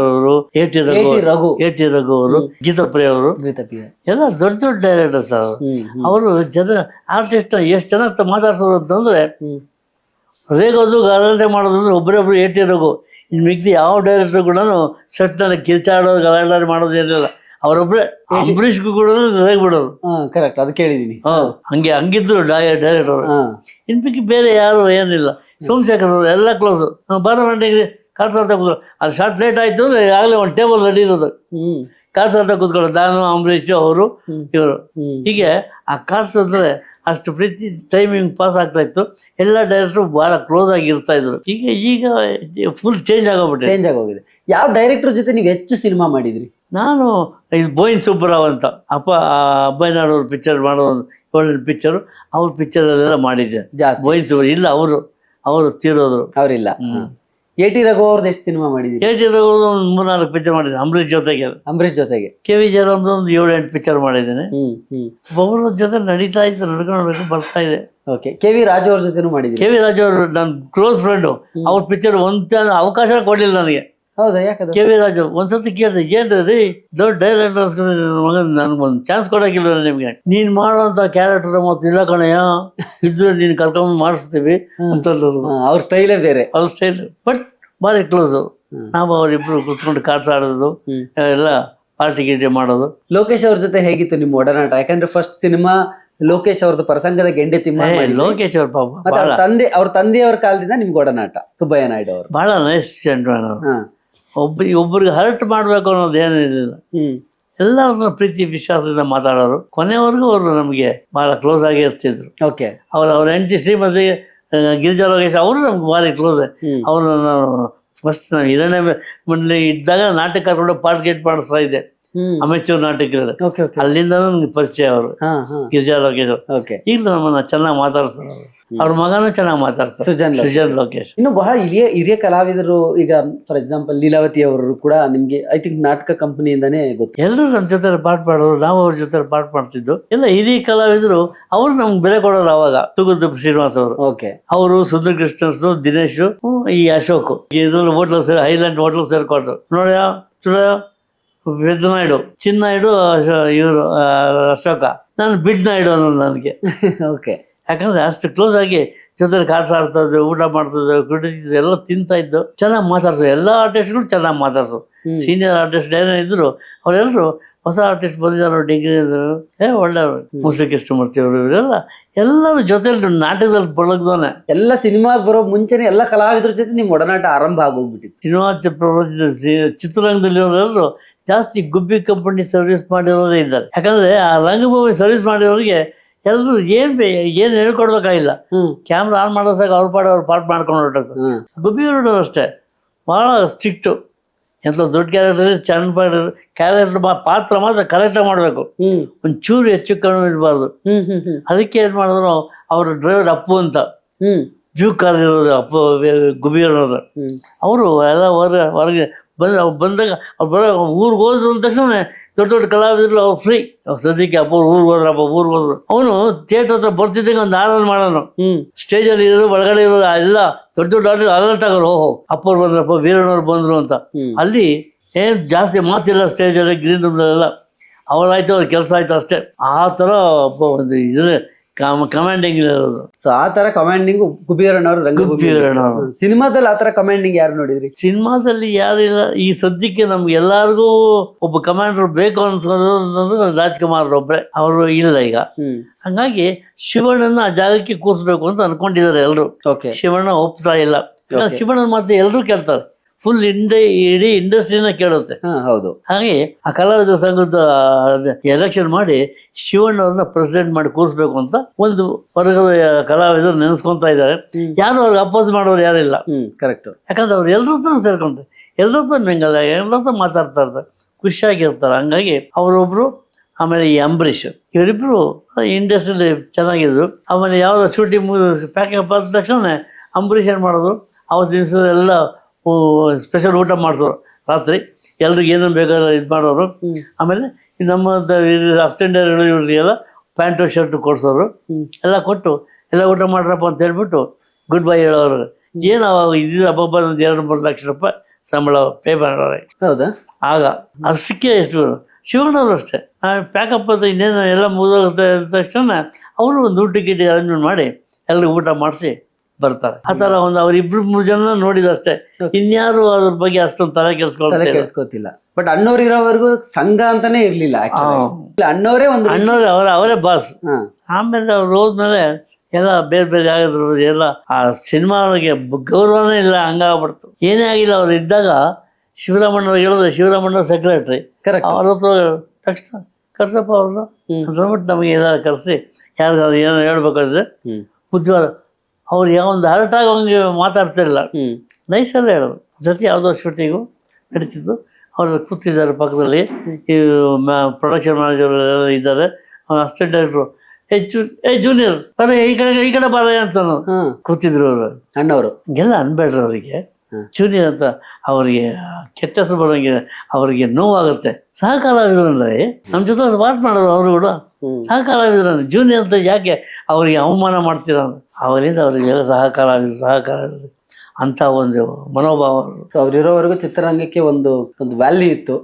ಅವರು, AT ರಘು ಅವರು, ಗೀತಪ್ರಿಯ ಅವರು, ಎಲ್ಲ ದೊಡ್ಡ ದೊಡ್ಡ ಡೈರೆಕ್ಟರ್ಸ್ ಅವರು. ಜನ ಆರ್ಟಿಸ್ಟ್ ಎಷ್ಟು ಜನ ಮಾತಾಡ್ಸೋರು ಅಂತಂದ್ರೆ ರೇಗೋದು ಗಲಾಟೆ ಮಾಡೋದು ಅಂದ್ರೆ ಒಬ್ಬರೊಬ್ರು AT ರಘು. ಇನ್ನು ಮಿಗ್ದಿ ಯಾವ ಡೈರೆಕ್ಟರ್ ಕೂಡ ಸೆಟ್ ನಲ್ಲಿ ಕಿರ್ಚಾಡೋದು ಗಲಾಟೆ ಮಾಡೋದು ಏನಿಲ್ಲ. ಅವರೊಬ್ರೆ ಅಂಬರೀಷ್ಗೂ ಕೂಡ ರೇಗ್ಬಿಡೋರು. ಕರೆಕ್ಟ್, ಅದು ಕೇಳಿದೀನಿ. ಹಂಗಿದ್ರು ಡೈರೆಕ್ಟರ್. ಇನ್ಪಿಕ್ಕಿ ಬೇರೆ ಯಾರು ಏನಿಲ್ಲ. ಸೋಮಶೇಖರ್ ಅವರು ಎಲ್ಲ ಕ್ಲೋಸ್. ಬಾರಮಂಡಿಗೆ ಕಾಡ್ಸಾಡ್ತಾ ಕೂತ್ರು. ಅದು ಶಾರ್ಟ್ ಲೇಟ್ ಆಯ್ತು ಅಂದ್ರೆ ಆಗಲೇ ಒಂದು ಟೇಬಲ್ ರೆಡಿ ಇರೋದು. ಕಾಡ್ಸಾಡ್ತಾ ಕೂತ್ಕೊಳ್ಳೋದು ನಾನು, ಅಂಬರೀಷ್ ಅವರು, ಇವರು. ಹೀಗೆ ಆ ಕಾರ್ಡ್ಸ್ ಅಂದ್ರೆ ಅಷ್ಟು ಪ್ರೀತಿ ಟೈಮಿಂಗ್ ಪಾಸ್ ಆಗ್ತಾ ಇತ್ತು. ಎಲ್ಲ ಡೈರೆಕ್ಟರ್ ಬಹಳ ಕ್ಲೋಸ್ ಆಗಿ ಇರ್ತಾ ಇದ್ರು. ಈಗ ಫುಲ್ ಚೇಂಜ್ ಆಗೋಗಿದೆ. ಯಾವ ಡೈರೆಕ್ಟರ್ ಜೊತೆ ನೀವು ಹೆಚ್ಚು ಸಿನಿಮಾ ಮಾಡಿದ್ರಿ? ನಾನು ಇದು ಬೋಯಿನ್ ಸುಬ್ಬರಾವ್ ಅಂತ ಅಬ್ಬಯ್ಯನಾಡು ಅವ್ರ ಪಿಕ್ಚರ್ ಮಾಡೋದು, ಒಳ್ಳೆ ಪಿಕ್ಚರು. ಅವ್ರ ಪಿಕ್ಚರಲ್ಲೆಲ್ಲ ಮಾಡಿದ್ದೆ ಜಾಸ್ತಿ. ಬೋಯಿನ್ ಸುಬ್ಬರ ಇಲ್ಲ, ಅವರು ತೀರೋದ್ರು. ಅವರಿಲ್ಲ. AT ರಘು ಅವ್ರದ್ದು ಎಷ್ಟು ಸಿನಿಮಾ ಮಾಡಿದ್ರಿ? AT ರಘು ಒಂದು 3-4 ಪಿಕ್ಚರ್ ಮಾಡಿದ್ದೆ ಅಂಬರೀಷ್ ಜೊತೆಗೆ. KV ಜಯರಾಮ್ ಒಂದು 7-8 ಪಿಕ್ಚರ್ ಮಾಡಿದ್ದೇನೆ. ಒಬ್ಬರ ಜೊತೆ ನಡೀತಾ ಇತ್ತು, ನಡ್ಕೊಂಡು ಬರ್ತಾ ಇದೆ. KV ರಾಜು ಅವ್ರ ಜೊತೆನೂ ಮಾಡಿದ್ರಿ? KV ರಾಜು ಅವರು ನನ್ನ ಕ್ಲೋಸ್ ಫ್ರೆಂಡು. ಅವ್ರ ಪಿಕ್ಚರ್ ಒಂದ್ ಅವಕಾಶ ಕೊಡ್ಲಿಲ್ಲ ನನಗೆ. ಹೌದಾ? ಯಾಕಂದ್ರೆ KV ರಾಜು ಒಂದ್ಸತಿ ಕೇಳಿದೆ, ಏನ್ರಿ ದೊಡ್ಡ ಡೈರೆಕ್ಟರ್ಸ್ ಮಗನ್ ನನ್ಗೊಂದು ಚಾನ್ಸ್ ಕೊಡೋಕಿಲ್ವ ನಿಮ್ಗೆ? ನೀನ್ ಮಾಡೋಂತ ಕ್ಯಾರೆಕ್ಟರ್ ಮತ್ತು ಇಲ್ಲ ಕಣಯ್ಯ, ಇದ್ರೆ ನೀನ್ ಕರ್ಕೊಂಡ್ ಮಾಡಿಸ್ತೀವಿ ಅಂತಂದ್ರು. ಅವ್ರ ಸ್ಟೈಲೇ ಬೇರೆ. ಅವ್ರ ಸ್ಟೈಲ್ ಬಟ್ ಭಾರಿ ಕ್ಲೋಸ್. ನಾವು ಅವರಿಬ್ರು ಕುತ್ಕೊಂಡು ಕಾರ್ಡ್ಸ್ ಆಡೋದು, ಎಲ್ಲ ಪಾರ್ಟಿ ಗೀಟಿ ಮಾಡೋದು. ಲೋಕೇಶ್ ಅವ್ರ ಜೊತೆ ಹೇಗಿತ್ತು ನಿಮ್ಮ ಒಡನಾಟ? ಯಾಕಂದ್ರೆ ಫಸ್ಟ್ ಸಿನಿಮಾ ಲೋಕೇಶ್ ಅವ್ರದ್ದು ಪ್ರಸಂಗದ ಗೆಂಡೆ ತಿಮ್ಮ. ಲೋಕೇಶ್ ಅವ್ರ ಪಾಪ ಅವ್ರ ತಂದೆಯವ್ರ ಕಾಲದಿಂದ ನಿಮ್ಗೆ ಒಡನಾಟ. ಸುಬ್ಬಯ್ಯ ನಾಯ್ಡು ಅವರು ಬಹಳ ನೈಸ್ ಜೆಂಟ್ಲ್ಮನ್ ಅವರು. ಒಬ್ಬರಿಗೆ ಹರ್ಟ್ ಮಾಡ್ಬೇಕು ಅನ್ನೋದು ಏನಿರಲಿಲ್ಲ. ಎಲ್ಲರನ್ನ ಪ್ರೀತಿ ವಿಶ್ವಾಸದಿಂದ ಮಾತಾಡೋರು. ಕೊನೆವರೆಗೂ ಅವರು ನಮಗೆ ಬಹಳ ಕ್ಲೋಸ್ ಆಗಿ ಇರ್ತಿದ್ರು. ಅವ್ರ ಹೆಂಡತಿ ಶ್ರೀಮತಿ ಗಿರಿಜಾ ಲೋಕೇಶ್ ಅವರು ನಮ್ಗೆ ಭಾರಿ ಕ್ಲೋಸ್. ಅವ್ರನ್ನ ನಾನು ಫಸ್ಟ್ ನಾವು ಹಿರಣ್ಯ ಮಂಡಳಿ ಇದ್ದಾಗ ನಾಟಕ ಕರ್ಕೊಂಡು ಪಾರ್ಟ್ ಗೇಟ್ ಮಾಡಿಸ್ತಾ ಇದ್ದೆ, ಅಮೆಚೂರ್ ನಾಟಕದಲ್ಲಿ. ಅಲ್ಲಿಂದ ನಮ್ಗೆ ಪರಿಚಯ ಅವರು ಗಿರಿಜಾ ಲೋಕೇಶ್. ಈಗ ನಮ್ಮನ್ನ ಚೆನ್ನಾಗಿ ಮಾತಾಡ್ತಾರೆ. ಅವ್ರ ಮಗನೂ ಚೆನ್ನಾಗಿ ಮಾತಾಡ್ತಾರೆ, ಸೃಜನ್ ಲೋಕೇಶ್. ಇನ್ನು ಬಹಳ ಹಿರಿಯ ಕಲಾವಿದರು. ಈಗ ಫಾರ್ ಎಕ್ಸಾಂಪಲ್ ಲೀಲಾವತಿ ಅವರು ಕೂಡ ನಿಮ್ಗೆ ಐ ಥಿಂಕ್ ನಾಟಕ ಕಂಪನಿಯಿಂದಾನೇ ಗೊತ್ತು. ಎಲ್ಲರೂ ನಮ್ಮ ಜೊತೆ ಪಾಠ ಮಾಡೋರು, ನಾವು ಅವ್ರ ಜೊತೆ ಪಾಠ ಮಾಡ್ತಿದ್ದು. ಎಲ್ಲ ಹಿರಿಯ ಕಲಾವಿದರು. ಅವ್ರು ನಮ್ಗೆ ಬೆಲೆ ಕೊಡೋರು. ಅವಾಗ ತೂಗುದ್ದು ಶ್ರೀನಿವಾಸ್ ಅವರು, ಅವರು ಸುಂದರ್ ಕೃಷ್ಣಸ್, ದಿನೇಶ್, ಈ ಅಶೋಕ್ ಇದ್ರಲ್ಲಿ ಹೋಟ್ಲ್ ಹೈಲ್ಯಾಂಡ್ ಹೋಟ್ಲ್ ಸೇರ್ಕೊಂಡ್ರು. ನೋಡ್ಯ ವೆದ್ನಾಯ್ಡು, ಚಿನ್ನಾಯ್ಡು, ಇವರು ಅಶೋಕ, ನಾನು ಬಿಡ್ ನಾಯ್ಡು ಅನ್ನೋದು ನನಗೆ. ಯಾಕಂದ್ರೆ ಅಷ್ಟು ಕ್ಲೋಸ್ ಆಗಿ ಜೊತೆ ಕಾರ್ಡ್ಸ್ ಆಡ್ತಾ ಇದ್ದೆ, ಊಟ ಮಾಡ್ತಿದ್ದೆ, ಕುಡಿತಿದ್ದೆ, ಎಲ್ಲ ತಿಂತಾ ಇದ್ದು. ಚೆನ್ನಾಗಿ ಮಾತಾಡ್ಸೋ. ಎಲ್ಲ ಆರ್ಟಿಸ್ಟ್ಗಳು ಚೆನ್ನಾಗಿ ಮಾತಾಡ್ಸೋ. ಸೀನಿಯರ್ ಆರ್ಟಿಸ್ಟ್ ಏನೇ ಇದ್ರು ಅವರೆಲ್ಲರೂ ಹೊಸ ಆರ್ಟಿಸ್ಟ್ ಬಂದಿದ್ದಾರೆ, ಡಿಗ್ರಿ ಇದ್ರು, ಒಳ್ಳೆಯವರು. ಮುಸ್ಲಿ ಕೃಷ್ಣಮೂರ್ತಿ ಅವರು, ಇವರೆಲ್ಲ ಎಲ್ಲರೂ ಜೊತೆಲಿ ನಾಟಕದಲ್ಲಿ ಬಳಗ್ದೋನೆ. ಎಲ್ಲ ಸಿನಿಮಾ ಬರೋ ಮುಂಚೆನೆ ಎಲ್ಲ ಕಲಾವಿದರ ಜೊತೆ ನಿಮ್ ಒಡನಾಟ ಆರಂಭ ಆಗೋಗ್ಬಿಟ್ಟಿತ್ತು. ಸಿನಿಮಾ ಚಿತ್ರರಂಗದಲ್ಲಿರೋರೆಲ್ಲರೂ ಜಾಸ್ತಿ ಗುಬ್ಬಿ ಕಂಪನಿ ಸರ್ವಿಸ್ ಮಾಡಿರೋರೇ ಇದ್ದಾರೆ. ಯಾಕಂದ್ರೆ ಆ ರಂಗಭೂಮಿ ಸರ್ವಿಸ್ ಮಾಡಿರೋರಿಗೆ ಎಲ್ಲರೂ ಏನ್ ಹೇಳ್ಕೊಡ್ಬೇಕಾಗಿಲ್ಲ. ಕ್ಯಾಮ್ರಾ ಆನ್ ಮಾಡೋ ಸಾಕ ಅವ್ರ ಪಾಠ ಮಾಡ್ಕೊಂಡು ಹೊರಟು. ಗುಬ್ಬಿ ಹೊರಡೋರು ಅಷ್ಟೇ ಬಹಳ ಸ್ಟ್ರಿಕ್ಟು. ಎಂತ ದೊಡ್ಡ ಕ್ಯಾರೆಕ್ಟರ್ ಚೆನ್ನ ಕ್ಯಾರೆಕ್ಟರ್ ಪಾತ್ರ ಮಾತ್ರ ಕರೆಕ್ಟಾಗಿ ಮಾಡ್ಬೇಕು. ಒಂಚೂರು ಹೆಚ್ಚು ಕಡಿಮೆ ಇರಬಾರ್ದು. ಅದಕ್ಕೆ ಏನ್ ಮಾಡಿದ್ರು, ಅವ್ರ ಡ್ರೈವರ್ ಅಪ್ಪು ಅಂತ ಜೂ ಕಾರ್ ಇರೋದು, ಅಪ್ಪು ಗುಬ್ಬಿ ಇರೋದು. ಅವರು ಎಲ್ಲ ಹೊರಗೆ ಬಂದಾಗ ಅವ್ರು ಬರೋ ಊರಿಗೆ ಹೋದ್ರು ಅಂದ ತಕ್ಷಣ ದೊಡ್ಡ ದೊಡ್ಡ ಕಲಾವಿದರು ಅವ್ರು ಫ್ರೀ. ಸದ್ಯಕ್ಕೆ ಅಪ್ಪ ಊರಿಗೆ ಹೋದ್ರು. ಅವನು ಥಿಯೇಟರ್ ಹತ್ರ ಬರ್ತಿದ್ದಂಗೆ ಒಂದು ಆರ್ಡರ್ ಮಾಡೋನು. ಸ್ಟೇಜಲ್ಲಿ ಇರೋರು, ಒಳಗಡೆ ಇರೋರು ಎಲ್ಲ ದೊಡ್ಡ ದೊಡ್ಡ ಆರ್ಡರ್ ಅಲರ್ಟ್ ಆಗೋರು. ಓಹೋ ಅಪ್ಪವ್ರು ಬಂದ್ರಪ್ಪ, ವೀರಣ್ಣವ್ರು ಬಂದ್ರು ಅಂತ. ಅಲ್ಲಿ ಏನ್ ಜಾಸ್ತಿ ಮಾತಿಲ್ಲ. ಸ್ಟೇಜಲ್ಲಿ ಗ್ರೀನ್ ರೂಮ್ ಎಲ್ಲ ಅವ್ರಾಯ್ತು, ಅವ್ರ ಕೆಲಸ ಆಯ್ತು ಅಷ್ಟೇ. ಆ ಥರ ಒಂದು ಇದ್ರೆ ಕಮಾಂಡಿಂಗ್ ಇರೋದು. ಸೊ ಆ ತರ ಕಮಾಂಡಿಂಗ್ ಗುಬ್ಬಿಯಣ್ಣವರು. ಸಿನಿಮಾದಲ್ಲಿ ಆ ತರ ಕಮಾಂಡಿಂಗ್ ಯಾರು ನೋಡಿದ್ರಿ? ಸಿನಿಮಾದಲ್ಲಿ ಯಾರಿಲ್ಲ. ಈ ಸದ್ಯಕ್ಕೆ ನಮ್ಗೆ ಎಲ್ಲಾರ್ಗೂ ಒಬ್ಬ ಕಮಾಂಡರ್ ಬೇಕು ಅನ್ಸೋದು ರಾಜ್ಕುಮಾರ್ ಒಬ್ರೆ. ಅವರು ಇಲ್ಲ ಈಗ. ಹಂಗಾಗಿ ಶಿವಣ್ಣನ ಆ ಜಾಗಕ್ಕೆ ಕೂರಿಸ್ಬೇಕು ಅಂತ ಅನ್ಕೊಂಡಿದ್ದಾರೆ ಎಲ್ರು. ಶಿವಣ್ಣ ಒಪ್ತಾ ಇಲ್ಲ. ಶಿವಣ್ಣನ ಮಾತ್ರ ಎಲ್ರು ಕೇಳ್ತಾರೆ. ಫುಲ್ ಇಡೀ ಇಂಡಸ್ಟ್ರಿನ ಕೇಳುತ್ತೆ. ಹಾಗೆ ಆ ಕಲಾವಿದರ ಸಂಘದ ಎಲೆಕ್ಷನ್ ಮಾಡಿ ಶಿವಣ್ಣವ್ರನ್ನ ಪ್ರೆಸಿಡೆಂಟ್ ಮಾಡಿ ಕೂರಿಸ್ಬೇಕು ಅಂತ ಒಂದು ವರ್ಗದ ಕಲಾವಿದರು ನೆನೆಸ್ಕೊಂತ ಇದ್ದಾರೆ. ಯಾರು ಅವ್ರಿಗೆ ಅಪೋಸ್ ಮಾಡೋರು ಯಾರಿಲ್ಲ. ಕರೆಕ್ಟ್. ಯಾಕಂದ್ರೆ ಅವ್ರು ಎಲ್ಲರ ಹತ್ರ ಸೇರ್ಕೊಂತಾರೆ, ಎಲ್ಲರ ಹತ್ರ ಮೆಂಗಲ್, ಎಲ್ಲರ ಹತ್ರ ಮಾತಾಡ್ತಾ ಇರ್ತಾರೆ, ಖುಷಿಯಾಗಿರ್ತಾರೆ. ಹಂಗಾಗಿ ಅವರೊಬ್ರು. ಆಮೇಲೆ ಈ ಅಂಬರೀಷ್, ಇವರಿಬ್ರು ಇಂಡಸ್ಟ್ರಿಯಲ್ಲಿ ಚೆನ್ನಾಗಿದ್ರು. ಆಮೇಲೆ ಯಾವ್ದೋ ಶೂಟಿಂಗ್ ಪ್ಯಾಕಿಂಗ್ ಆದ ತಕ್ಷಣ ಅಂಬರೀಷ್ ಏನು ಮಾಡೋದು, ಅವತ್ತು ದಿವಸ ಎಲ್ಲ ಸ್ಪೆಷಲ್ ಊಟ ಮಾಡಿಸೋರು ರಾತ್ರಿ, ಎಲ್ರಿಗೆ ಏನೇನು ಬೇಕಾದ್ರೆ ಇದು ಮಾಡೋರು. ಆಮೇಲೆ ಈ ನಮ್ಮ ಅಸ್ಟೆಂಡರ್ ಇವರಿಗೆಲ್ಲ ಪ್ಯಾಂಟು ಶರ್ಟು ಕೊಡ್ಸೋರು, ಎಲ್ಲ ಕೊಟ್ಟು ಎಲ್ಲ ಊಟ ಮಾಡ್ರಪ್ಪ ಅಂತ ಹೇಳ್ಬಿಟ್ಟು ಗುಡ್ ಬೈ ಹೇಳೋರು. ಏನು ಅವಾಗ ಇದ್ದಿದ್ದು ಹಬ್ಬ 2-3 ಲಕ್ಷ ರೂಪಾಯಿ ಸಂಬಳ ಪೇ ಮಾಡೋರೆ. ಹೌದಾ? ಆಗ ಅಷ್ಟಕ್ಕೆ ಎಷ್ಟು ಶಿವಣ್ಣವರು ಅಷ್ಟೇ ಪ್ಯಾಕಪ್ ಅಂತ ಇನ್ನೇನು ಎಲ್ಲ ಮುಗಿದೋಗುತ್ತೆ ಅಂದ ತಕ್ಷಣ ಅವರು ಒಂದು ಟಿಕೆಟ್ ಅರೇಂಜ್ಮೆಂಟ್ ಮಾಡಿ ಎಲ್ರಿಗೂ ಊಟ ಮಾಡಿಸಿ ಬರ್ತಾರೆ. ಆ ಥರ ಒಂದು ಅವ್ರಿಬ್ರು-3 ಜನ ನೋಡಿದಷ್ಟೇ, ಇನ್ಯಾರು ಅದ್ರ ಬಗ್ಗೆ ಅಷ್ಟೊಂದು ತಲೆ ಕೆಲ್ಸ್ಕೊತಿಲ್ಲ. ಬಟ್ ಅಣ್ಣವ್ರು ಇರೋವರೆಗೂ ಸಂಘ ಅಂತಾನೆ ಇರ್ಲಿಲ್ಲ. ಅಣ್ಣವರೇ ಒಂದು ಅಣ್ಣವ್ರೆ ಅವರೇ ಬಾಸ್. ಆಮೇಲೆ ಅವ್ರು ಹೋದ್ಮೇಲೆ ಎಲ್ಲ ಬೇರೆ ಬೇರೆ ಆಗಿದ್ರು, ಎಲ್ಲ ಆ ಸಿನಿಮಾಗೆ ಗೌರವನೇ ಇಲ್ಲ, ಹಂಗಾಗ್ಬಿಡ್ತು. ಏನೇ ಆಗಿಲ್ಲ ಅವ್ರು ಇದ್ದಾಗ ಶಿವರಾಮಣ್ಣ ಹೇಳಿದ್ರೆ ಶಿವರಾಮಣ್ಣ ಸೆಕ್ರೆಟ್ರಿ, ಅವ್ರ ಹತ್ರ ತಕ್ಷಣ ಕರ್ಸಪ್ಪ ಅವ್ರನ್ನ ಅಂದ್ಬಿಟ್ಟು ನಮಗೆ ಏನಾದ್ರು ಕರೆಸಿ ಯಾರಿಗಾದ್ರು ಏನೋ ಹೇಳ್ಬೇಕಾದ್ರೆ ಬುದ್ಧಿವಾದ. ಅವ್ರು ಯಾವೊಂದು ಹರಟಾಗಿ ಹಂಗೆ ಮಾತಾಡ್ತಿರಲಿಲ್ಲ, ನೈಸಲ್ಲೇ ಹೇಳೋರು. ಜೊತೆ ಯಾವುದೋ ಶೂಟಿಂಗು ನಡೀತಿತ್ತು, ಅವ್ರು ಕೂತಿದ್ದಾರೆ ಪಕ್ಕದಲ್ಲಿ, ಈ ಪ್ರೊಡಕ್ಷನ್ ಮ್ಯಾನೇಜರ್ ಎಲ್ಲ ಇದ್ದಾರೆ, ಅಸಿಸ್ಟೆಂಟ್ ಡೈರೆಕ್ಟ್ರು ಜೂನಿಯರ್ ಬರೀ ಈ ಕಡೆ ಬಾರ ಅಂತ ಕೂತಿದ್ರು ಅವರು. ಅಣ್ಣವರು ಎಲ್ಲ ಅನ್ಬೇಡ್ರಿ ಅವರಿಗೆ ಜೂನಿಯರ್ ಅಂತ, ಅವರಿಗೆ ಕೆಟ್ಟ ಹೆಸರು ಬರೋಂಗೆ, ಅವರಿಗೆ ನೋವಾಗುತ್ತೆ. ಸಹಕಾರವಿದ್ರಲ್ಲಿ ನಮ್ಮ ಜೊತೆ ವಾಟ್ ಮಾಡೋರು ಅವರು ಕೂಡ ಸಹಕಾರವಿದ್ರ ಜೂನಿಯರ್ ಅಂತ ಯಾಕೆ ಅವರಿಗೆ ಅವಮಾನ ಮಾಡ್ತೀರ ಅವರಿಂದ ಅವರಿಗೆ ಸಹಕಾರ ಅಂತ ಒಂದು ಮನೋಭಾವ. ಅವ್ರಿರೋವರೆಗೂ ಚಿತ್ರರಂಗಕ್ಕೆ ಒಂದು ವ್ಯಾಲ್ಯೂ ಇತ್ತು.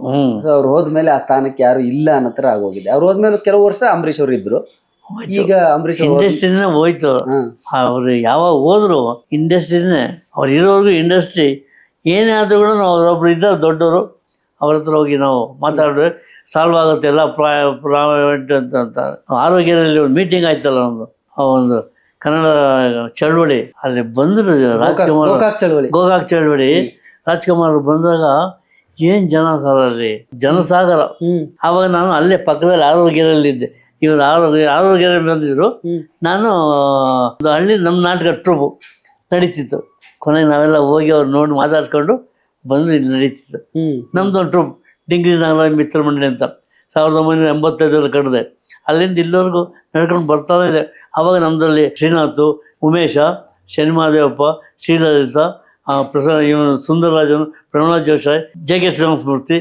ಅವ್ರು ಹೋದ್ಮೇಲೆ ಆ ಸ್ಥಾನಕ್ಕೆ ಯಾರು ಇಲ್ಲ ಅನ್ನೋ ತರ ಆಗೋಗಿದೆ. ಅವ್ರು ಹೋದ್ಮೇಲೆ ಕೆಲವು ವರ್ಷ ಅಂಬರೀಷ್ ಅವರು ಇದ್ರು, ಈಗ ಅಂಬರೀಷ್ ಇಂಡಸ್ಟ್ರಿನೇ ಹೋಯ್ತು. ಅವ್ರು ಯಾವಾಗ ಹೋದ್ರು ಇಂಡಸ್ಟ್ರಿನೇ, ಅವ್ರು ಇರೋವರೆಗೂ ಇಂಡಸ್ಟ್ರಿ ಏನೇ ಆದ್ರೂ ಕೂಡ ಅವರೊಬ್ರು ಇದ್ದಾರೆ ದೊಡ್ಡವರು, ಅವ್ರ ಹತ್ರ ಹೋಗಿ ನಾವು ಮಾತಾಡಿದ್ರೆ ಸಾಲ್ವ್ ಆಗುತ್ತೆ ಎಲ್ಲ. ಪ್ರೈವೇಟ್ ಅಂತ ಆರೋಗ್ಯದಲ್ಲಿ ಒಂದು ಮೀಟಿಂಗ್ ಆಯ್ತಲ್ಲ ಒಂದು ಕನ್ನಡ ಚಳವಳಿ, ಅಲ್ಲಿ ಬಂದರು ರಾಜ್ಕುಮಾರ್, ಗೋಕಾಕ್ ಚಳವಳಿ ರಾಜ್ಕುಮಾರ್ ಬಂದಾಗ ಏನ್ ಜನ ಸರ್ ಅಲ್ಲಿ ಜನಸಾಗರ. ಆವಾಗ ನಾನು ಅಲ್ಲೇ ಪಕ್ಕದಲ್ಲಿ ಆರೋಗ್ಯದಲ್ಲಿದ್ದೆ, ಇವರು ಆರೋಗ್ಯ ಬಂದಿದ್ರು. ನಾನು ಒಂದು ಹಳ್ಳಿ ನಮ್ಮ ನಾಟಕ ಟ್ರೂಪು ನಡೀತಿತ್ತು. ಕೊನೆಗೆ ನಾವೆಲ್ಲ ಹೋಗಿ ಅವ್ರು ನೋಡಿ ಮಾತಾಡ್ಸ್ಕೊಂಡು ಬಂದು ಇಲ್ಲಿ ನಡೀತಿತ್ತು. ನಮ್ದೊಂದು ಟ್ರೂಪ್ ಡಿಂಗ್ರಿ ನಾಗರಾಜ್ ಮಿತ್ರ ಮಂಡಳಿ ಅಂತ 1985 ಕಟ್ಟಿದೆ. ಅಲ್ಲಿಂದ ಇಲ್ಲಿವರೆಗೂ ನಡ್ಕೊಂಡು ಬರ್ತಾನೆ ಇದೆ. ಅವಾಗ ನಮ್ಮದಲ್ಲಿ ಶ್ರೀನಾಥ್, ಉಮೇಶ, ಶನಿಮಹಾದೇವಪ್ಪ, ಶ್ರೀಲಲಿತಾ, ಇವನು ಸುಂದರರಾಜನು, ಪ್ರಹ್ಲಾದ್ ಜೋಶಿ, ಜೆ.ಕೆ. ಶ್ರೀನಿವಾಸಮೂರ್ತಿ,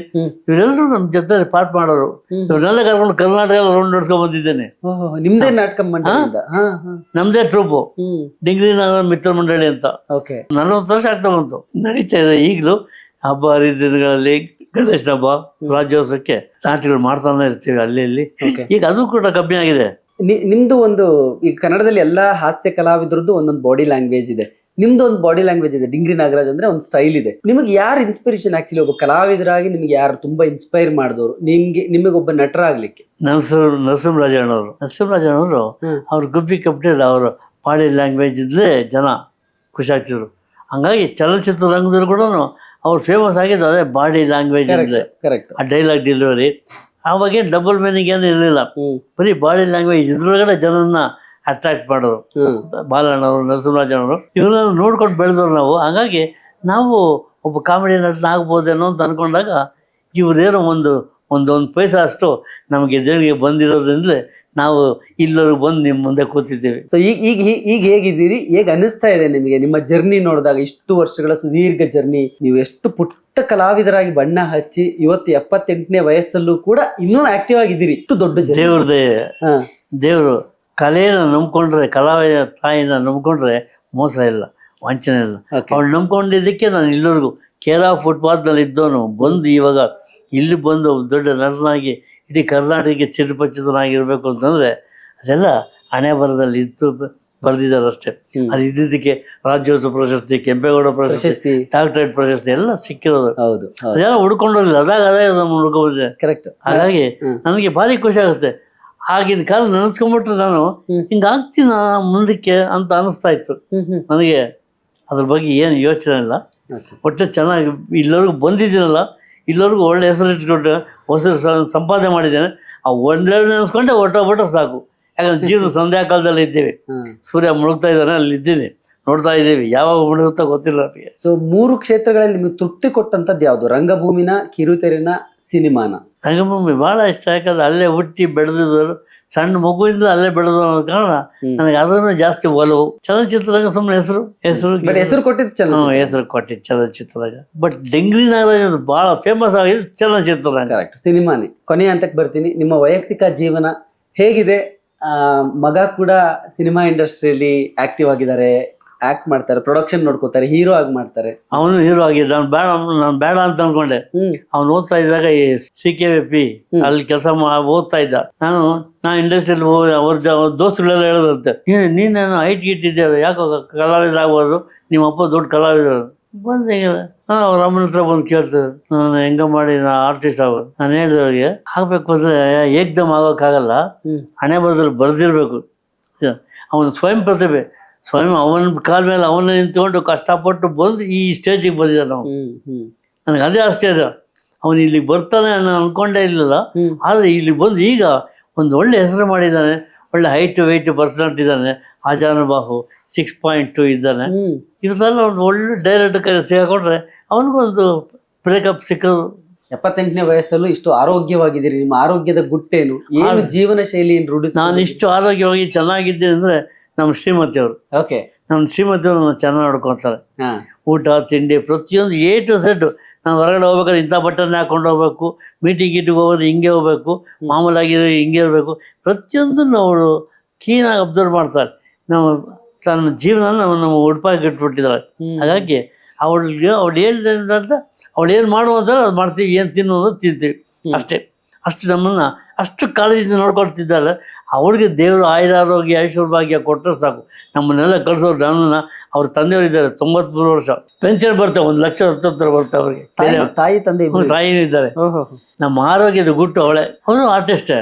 ಇವರೆಲ್ಲರೂ ನಮ್ಮ ಜೊತೆ ಪಾಠ ಮಾಡೋರು. ಇವ್ರನ್ನೆಲ್ಲ ಕರ್ಕೊಂಡು ಕರ್ನಾಟಕ ರೌಂಡ್ ನಡ್ಸ್ಕೊಂಡ್ ಬಂದಿದ್ದೇನೆ. ನಿಮ್ದೇ ನಾಟಕ ನಮ್ದೇ ಟ್ರೂಪು ಡಿಂಗ್ರಿ ನಾಗರಾಜ್ ಮಿತ್ರ ಮಂಡಳಿ ಅಂತ. 40 ವರ್ಷ ಆಗ್ತಾ ಬಂತು, ನಡೀತಾ ಇದೆ ಈಗಲೂ. ಹಬ್ಬ ಹರಿದಿನಗಳಲ್ಲಿ ಗಣೇಶ ಹಬ್ಬ, ರಾಜ್ಯೋತ್ಸವಕ್ಕೆ ನಾಟಕಗಳು ಮಾಡ್ತಾನೆ ಇರ್ತೀವಿ ಅಲ್ಲಿ ಇಲ್ಲಿ. ಈಗ ಅದು ಕೂಡ ಕಮ್ಮಿ ಆಗಿದೆ. ನಿಮ್ದು ಒಂದು ಈ ಕನ್ನಡದಲ್ಲಿ ಎಲ್ಲಾ ಹಾಸ್ಯ ಕಲಾವಿದ್ರದ್ದು ಒಂದೊಂದು ಬಾಡಿ ಲ್ಯಾಂಗ್ವೇಜ್ ಇದೆ, ನಿಮ್ದು ಒಂದು ಬಾಡಿ ಲ್ಯಾಂಗ್ವೇಜ್ ಇದೆ. ಡಿಂಗ್ರಿ ನಾಗರಾಜ್ ಅಂದ್ರೆ ಒಂದು ಸ್ಟೈಲ್ ಇದೆ. ನಿಮಗೆ ಯಾರು ಇನ್ಸ್ಪಿರೇಷನ್ ಆಕ್ಚುಲಿ ಒಬ್ಬ ಕಲಾವಿದರಾಗಿ ನಿಮ್ಗೆ ಯಾರು ತುಂಬಾ ಇನ್ಸ್ಪೈರ್ ಮಾಡಿದವರು, ನಿಮಗೊಬ್ಬ ನಟರಾಗ್ಲಿಕ್ಕೆ? ನರಸಿಂಹರಾಜನವರು ಅವ್ರ ಗುಬ್ಬಿ ಕಪ್ಪಿಲ್ಲ, ಅವರು ಬಾಡಿ ಲ್ಯಾಂಗ್ವೇಜ್ ಇದ್ಲೇ ಜನ ಖುಷಿ ಆಗ್ತಿದ್ರು. ಹಂಗಾಗಿ ಚಲನಚಿತ್ರ ರಂಗದಲ್ಲಿ ಕೂಡ ಅವ್ರು ಫೇಮಸ್ ಆಗಿದ್ದು ಅದೇ ಬಾಡಿ ಲ್ಯಾಂಗ್ವೇಜ್ ಇದ್ಲೆ, ಆ ಡೈಲಾಗ್ ಡೆಲಿವರಿ. ಆವಾಗ ಡಬಲ್ ಮೀನಿಂಗ್ ಏನು ಇರಲಿಲ್ಲ, ಬರೀ ಬಾಡಿ ಲ್ಯಾಂಗ್ವೇಜ್ ಇದ್ರೊಳಗಡೆ ಜನರನ್ನ ಅಟ್ರಾಕ್ಟ್ ಮಾಡೋರು. ಬಾಲಣ್ಣವರು, ನರಸಿಂಹರಾಜನವರು ಇವರೆಲ್ಲ ನೋಡ್ಕೊಂಡು ಬೆಳೆದವ್ರು ನಾವು. ಹಾಗಾಗಿ ನಾವು ಒಬ್ಬ ಕಾಮಿಡಿ ನಟನ ಆಗ್ಬೋದೇನೋ ಅಂತ ಅನ್ಕೊಂಡಾಗ ಇವ್ರೇನೋ ಒಂದು ಪೈಸಾ ಅಷ್ಟು ನಮಗೆ ದೇಣಿಗೆ ಬಂದಿರೋದ್ರಿಂದಲೇ ನಾವು ಇಲ್ಲರೂ ಬಂದು ನಿಮ್ಮ ಮುಂದೆ ಕೂತಿದ್ದೀವಿ. ಸೊ ಈಗ ಹೇಗಿದ್ದೀರಿ, ಹೇಗೆ ಅನಿಸ್ತಾ ಇದೆ ನಿಮಗೆ ನಿಮ್ಮ ಜರ್ನಿ ನೋಡಿದಾಗ? ಇಷ್ಟು ವರ್ಷಗಳ ಸುದೀರ್ಘ ಜರ್ನಿ, ನೀವು ಎಷ್ಟು ಪುಟ್ಟ ಕಲಾವಿದರಾಗಿ ಬಣ್ಣ ಹಚ್ಚಿ ಇವತ್ತು 78ನೇ ವಯಸ್ಸಲ್ಲೂ ಕೂಡ ಇನ್ನೂ ಆಕ್ಟಿವ್ ಆಗಿದ್ದೀರಿ. ಇಷ್ಟು ದೊಡ್ಡ ದೇವರು ಕಲೆಯನ್ನು ನಂಬ್ಕೊಂಡ್ರೆ, ಕಲಾವಿದ ತಾಯಿನ ನಂಬ್ಕೊಂಡ್ರೆ ಮೋಸ ಇಲ್ಲ, ವಂಚನೆ ಇಲ್ಲ. ಅವಳು ನಂಬ್ಕೊಂಡಿದ್ದಕ್ಕೆ ನಾನು ಇಲ್ಲಿವರೆಗೂ ಕೇರಾ ಫುಟ್ಪಾತ್ನಲ್ಲಿ ಇದ್ದವನು ಬಂದು ಇವಾಗ ಇಲ್ಲಿ ಬಂದು ದೊಡ್ಡ ನಟನಾಗಿ ಇಡೀ ಕರ್ನಾಟಕಕ್ಕೆ ಚಿರಪರಿಚಿತನಾಗಿರ್ಬೇಕು ಅಂತಂದ್ರೆ ಅದೆಲ್ಲ ಹಣೆ ಬರದಲ್ಲಿ ಇತ್ತು, ಬರೆದಿದ್ದಾರೆ ಅಷ್ಟೇ. ಅದು ಇದ್ದಿದ್ದಕ್ಕೆ ರಾಜ್ಯೋತ್ಸವ ಪ್ರಶಸ್ತಿ, ಕೆಂಪೇಗೌಡ ಪ್ರಶಸ್ತಿ, ಡಾಕ್ಟರೇಟ್ ಪ್ರಶಸ್ತಿ ಎಲ್ಲ ಸಿಕ್ಕಿರೋದು. ಅದೆಲ್ಲ ಹುಡ್ಕೊಂಡೋಗಿಲ್ಲ, ಅದೇ ನಮ್ಮ ಹುಡ್ಕೊಂಡ್ಬಂದಿದೆ. ಹಾಗಾಗಿ ನನಗೆ ಭಾರಿ ಖುಷಿ ಆಗುತ್ತೆ. ಆಗಿನ ಕಾಲ ನೆನೆಸ್ಕೊಂಡ್ಬಿಟ್ರೆ ನಾನು ಹಿಂಗಾಗ್ತೀನ ಮುಂದಕ್ಕೆ ಅಂತ ಅನಿಸ್ತಾ ಇತ್ತು ನನಗೆ. ಅದ್ರ ಬಗ್ಗೆ ಏನು ಯೋಚನೆ ಇಲ್ಲ, ಒಟ್ಟೆ ಚೆನ್ನಾಗಿ ಇಲ್ಲವರೆಗೂ ಬಂದಿದ್ದೀನಲ್ಲ, ಇಲ್ಲವರೆಗೂ ಒಳ್ಳೆ ಹೆಸರು ಇಟ್ಕೊಂಡು ಹೆಸರು ಸಂಪಾದನೆ ಮಾಡಿದ್ದೇನೆ. ಆ ಒಳ್ಳೆ ನೆನೆಸ್ಕೊಂಡೆ ಹೊರಟೋಗ್ಬಿಟ್ರೆ ಸಾಕು. ಯಾಕಂದ್ರೆ ಜೀವನ ಸಂಧ್ಯಾ ಕಾಲದಲ್ಲಿ ಇದ್ದೀವಿ, ಸೂರ್ಯ ಮುಳುಗ್ತಾ ಇದ್ದಾನೆ, ಅಲ್ಲಿ ಇದ್ದೀನಿ, ನೋಡ್ತಾ ಇದ್ದೀವಿ, ಯಾವಾಗ ಮುಳುಗುತ್ತಾ ಗೊತ್ತಿಲ್ಲ ನಮಗೆ. ಸೊ 3 ಕ್ಷೇತ್ರಗಳಲ್ಲಿ ನಿಮಗೆ ತೃಪ್ತಿ ಕೊಟ್ಟಂತದ್ದು ಯಾವುದು? ರಂಗಭೂಮಿನ, ಕಿರುತೆರೆನ, ಸಿನಿಮಾನ? ರಂಗಭೂಮಿ ಭಾಳ ಇಷ್ಟ. ಯಾಕಂದ್ರೆ ಅಲ್ಲೇ ಹುಟ್ಟಿ ಬೆಳೆದಿದ್ದವರು, ಸಣ್ಣ ಮಗುವಿಂದ ಅಲ್ಲೇ ಬೆಳೆದು ಅನ್ನೋ ಕಾರಣ ನನಗೆ ಅದನ್ನ ಜಾಸ್ತಿ ಒಲವು. ಚಲನಚಿತ್ರದಾಗ ಸುಮ್ಮನೆ ಹೆಸರು ಹೆಸರು ಕೊಟ್ಟಿದ್ದು ಹೆಸರು ಕೊಟ್ಟಿದ್ದು ಚಲನಚಿತ್ರದಾಗ. ಬಟ್ ಡೆಂಗ್ರಿ ನಾಗರಾಜ್ ಅದು ಬಹಳ ಫೇಮಸ್ ಆಗಿದ್ದು ಚಲನಚಿತ್ರದಾಗ. ಕರೆಕ್ಟ್, ಸಿನಿಮಾನೇ. ಕೊನೆಯ ಹಂತಕ್ಕೆ ಬರ್ತೀನಿ. ನಿಮ್ಮ ವೈಯಕ್ತಿಕ ಜೀವನ ಹೇಗಿದೆ? ಮಗ ಕೂಡ ಸಿನಿಮಾ ಇಂಡಸ್ಟ್ರಿಯಲ್ಲಿ ಆಕ್ಟಿವ್ ಆಗಿದ್ದಾರೆ, ಆಕ್ಟ್ ಮಾಡ್ತಾರೆ, ಪ್ರೊಡಕ್ಷನ್ ನೋಡ್ಕೋತಾರೆ, ಹೀರೋ ಆಗಿ ಮಾಡ್ತಾರೆ. ಅವನು ಹೀರೋ ಆಗಿದ್ದ. ನಾನು ಬೇಡ ಅಂತ ಅನ್ಕೊಂಡೆ. ಅವ್ನು ಓದ್ತಾ ಇದ್ದಾಗ ಈ CKVP ಅಲ್ಲಿ ಕೆಲಸ ಓದ್ತಾ ಇದ್ದ. ನಾ ಇಂಡಸ್ಟ್ರಿಯಲ್ಲಿ ಹೋಗಿ ಅವ್ರ ದೋಸ್ತುಗಳೆಲ್ಲ ಹೇಳೋದಂತೆ, ನೀನೇನು ಹೈಟ್ ಗಿಟ್ ಇದೆಯಲ್ಲ, ಯಾಕೋ ಕಲಾವಿದರಾಗ್ಬೋದು, ನಿಮ್ಮ ಅಪ್ಪ ದೊಡ್ಡ ಕಲಾವಿದರು. ಬಂದ ಅವ್ರ ಅಮ್ಮನ ಹತ್ರ ಬಂದು ಕೇಳ್ತಾರೆ, ನಾನು ಹೆಂಗ ಮಾಡಿ ನಾ ಆರ್ಟಿಸ್ಟ್ ಆಗೋದು. ನಾನು ಹೇಳಿದವ್ರಿಗೆ ಆಗ್ಬೇಕು ಅಂದ್ರೆ ಏಕ್ದಮ್ ಆಗೋಕ್ಕಾಗಲ್ಲ, ಹಣೆ ಬರದಲ್ಲಿ ಬರ್ದಿರ್ಬೇಕು. ಅವನ ಸ್ವಯಂ ಪ್ರತಿಭೆ, ಸ್ವಯಂ ಅವನ ಕಾಲ ಮೇಲೆ ಅವನ ನಿಂತ್ಕೊಂಡು ಕಷ್ಟಪಟ್ಟು ಬಂದು ಈ ಸ್ಟೇಜಿಗೆ ಬಂದಿದ್ದಾನೆ ನಾವು. ನನಗೆ ಅದೇ ಆಶ್ಚರ್ಯ, ಅವನು ಇಲ್ಲಿಗೆ ಬರ್ತಾನೆ ನಾನು ಅನ್ಕೊಂಡೇ ಇರಲಿಲ್ಲ. ಆದರೆ ಇಲ್ಲಿ ಬಂದು ಈಗ ಒಂದು ಒಳ್ಳೆ ಹೆಸರು ಮಾಡಿದ್ದಾನೆ, ಒಳ್ಳೆ ಹೈಟ್ ವೆಯ್ಟ್ ಪರ್ಸನಾಲಿಟಿ ಇದ್ದಾನೆ, ಆಜಾನುಬಾಹು 6.2 ಇದ್ದಾನೆ. ಇವತ್ತೆಲ್ಲ ಒಂದು ಒಳ್ಳೆ ಡೈರೆಕ್ಟ್ ಕೈ ಸಿಗಾಕೊಂಡ್ರೆ ಅವನಿಗೊಂದು ಬ್ರೇಕಪ್ ಸಿಕ್ಕೋದು. 78ನೇ ವಯಸ್ಸಲ್ಲೂ ಇಷ್ಟು ಆರೋಗ್ಯವಾಗಿದ್ದೀರಿ. ನಿಮ್ಮ ಆರೋಗ್ಯದ ಗುಟ್ಟೇನು? ಏನು ಜೀವನ ಶೈಲಿಯನ್ನು ರೂಢಿಸಿ? ನಾನು ಇಷ್ಟು ಆರೋಗ್ಯವಾಗಿ ಚೆನ್ನಾಗಿದ್ದೀನಿ ಅಂದರೆ ನಮ್ಮ ಶ್ರೀಮತಿಯವರು. ಓಕೆ, ನಮ್ಮ ಶ್ರೀಮತಿಯವರು ನನ್ನ ಚೆನ್ನಾಗಿ ನೋಡ್ಕೊತಾರೆ. ಊಟ ತಿಂಡಿ ಪ್ರತಿಯೊಂದು A to Z. ನಾನು ಹೊರಗಡೆ ಹೋಗ್ಬೇಕಾದ್ರೆ ಇಂಥ ಬಟ್ಟೆನೇ ಹಾಕೊಂಡು ಹೋಗ್ಬೇಕು, ಮೀಟಿಂಗ್ ಹೋಗೋದು ಹಿಂಗೆ ಹೋಗ್ಬೇಕು, ಮಾಮೂಲಾಗಿ ಹಿಂಗೆ ಇರಬೇಕು, ಪ್ರತಿಯೊಂದನ್ನು ಅವಳು ಕ್ಲೀನಾಗಿ ಅಬ್ಸರ್ವ್ ಮಾಡ್ತಾರೆ. ತನ್ನ ಜೀವನ ನಮ್ಮ ಉಡುಪಾಗಿ ಇಟ್ಬಿಟ್ಟಿದ್ದಾಳೆ. ಹಾಗಾಗಿ ಅವಳು ಹೇಳಿದೆ ಅಂತ ಅವಳು ಏನು ಮಾಡುವಂತ ಅದು ಮಾಡ್ತೀವಿ, ಏನು ತಿನ್ನೋದು ತಿಂತೀವಿ ಅಷ್ಟೇ. ಅಷ್ಟು ನಮ್ಮನ್ನು ಅಷ್ಟು ಕಾಳಜಿಯಿಂದ ನೋಡ್ಕೊಳ್ತಿದ್ದಾಳೆ. ಅವ್ರಿಗೆ ದೇವರು ಆಯುರಾರೋಗ್ಯ ಐಶ್ವರ್ಯಭಾಗ್ಯ ಕೊಟ್ಟರೆ ಸಾಕು. ನಮ್ಮನ್ನೆಲ್ಲ ಕಳಿಸೋರು ನನ್ನನ್ನು ಅವ್ರ ತಂದೆಯವರು ಇದ್ದಾರೆ, 93 ವರ್ಷ ಪೆನ್ಷನ್ ಬರ್ತವೆ, 1,10,000 ಬರ್ತವೆ ಅವ್ರಿಗೆ. ತಾಯಿನೂ ಇದ್ದಾರೆ. ನಮ್ಮ ಆರೋಗ್ಯದ ಗುಟ್ಟು ಅವಳೇ. ಅವರು ಆರ್ಟಿಸ್ಟೇ,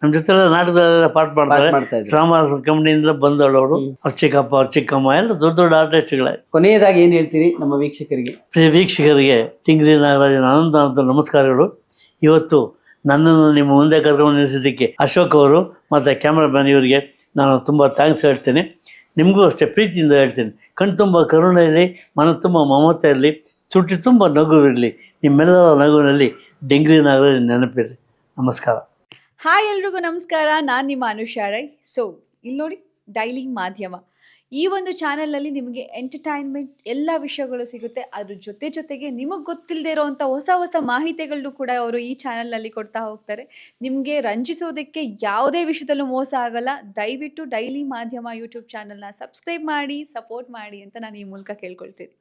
ನಮ್ಮ ಜೊತೆ ನಾಟಕದಲ್ಲೆಲ್ಲ ಪಾಠ ಮಾಡ್ತಾರೆ. ಡ್ರಾಮಾ ಕಂಪ್ನಿಯಿಂದ ಬಂದವಳು ಅವರು. ಅವ್ರ ಚಿಕ್ಕಪ್ಪ ಅವ್ರ ಚಿಕ್ಕಮ್ಮ ಎಲ್ಲ ದೊಡ್ಡ ದೊಡ್ಡ ಆರ್ಟಿಸ್ಟ್ಗಳೇ. ಕೊನೆಯದಾಗಿ ಏನು ಹೇಳ್ತೀರಿ ನಮ್ಮ ವೀಕ್ಷಕರಿಗೆ? ವೀಕ್ಷಕರಿಗೆ ಟಿಂಗ್ರಿ ನಾಗರಾಜನ ಅನಂತ ನಮಸ್ಕಾರಗಳು. ಇವತ್ತು ನನ್ನನ್ನು ನಿಮ್ಮ ಮುಂದೆ ಕರ್ಕೊಂಡು ನಿಲ್ಲಿಸಿದ್ದಕ್ಕೆ ಅಶೋಕ್ ಅವರು ಮತ್ತು ಕ್ಯಾಮ್ರಾಮನ್ ಇವರಿಗೆ ನಾನು ತುಂಬ ಥ್ಯಾಂಕ್ಸ್ ಹೇಳ್ತೀನಿ. ನಿಮಗೂ ಅಷ್ಟೇ ಪ್ರೀತಿಯಿಂದ ಹೇಳ್ತೀನಿ. ಕಣ್ ತುಂಬ ಕರುಣೆ ಇರಲಿ, ಮನ ತುಂಬ ಮಮತೆ ಇರಲಿ, ತುಟಿ ತುಂಬ ನಗು ಇರಲಿ. ನಿಮ್ಮೆಲ್ಲರ ನಗುವಿನಲ್ಲಿ ಡೆಂಗ್ರಿ ನಾಗರಾಜ್ ನೆನಪಿರಲಿ. ನಮಸ್ಕಾರ. ಹಾಯ್ ಎಲ್ರಿಗೂ ನಮಸ್ಕಾರ. ನಾನು ನಿಮ್ಮ ಅನುಷಾ ರೈ. ಸೊ ಇಲ್ಲಿ ನೋಡಿ, ಡೈಲಿ ಮಾಧ್ಯಮ ಈ ಒಂದು ಚಾನಲಲ್ಲಿ ನಿಮಗೆ ಎಂಟರ್ಟೈನ್ಮೆಂಟ್ ಎಲ್ಲ ವಿಷಯಗಳು ಸಿಗುತ್ತೆ. ಅದ್ರ ಜೊತೆಗೆ ನಿಮಗೆ ಗೊತ್ತಿಲ್ಲದೆ ಇರೋವಂಥ ಹೊಸ ಮಾಹಿತಿಗಳನ್ನು ಕೂಡ ಅವರು ಈ ಚಾನಲ್ನಲ್ಲಿ ಕೊಡ್ತಾ ಹೋಗ್ತಾರೆ. ನಿಮಗೆ ರಂಜಿಸೋದಕ್ಕೆ ಯಾವುದೇ ವಿಷಯದಲ್ಲೂ ಮೋಸ ಆಗಲ್ಲ. ದಯವಿಟ್ಟು ಡೈಲಿ ಮಾಧ್ಯಮ ಯೂಟ್ಯೂಬ್ ಚಾನಲ್ನ ಸಬ್ಸ್ಕ್ರೈಬ್ ಮಾಡಿ, ಸಪೋರ್ಟ್ ಮಾಡಿ ಅಂತ ನಾನು ಈ ಮೂಲಕ ಕೇಳ್ಕೊಳ್ತೀನಿ.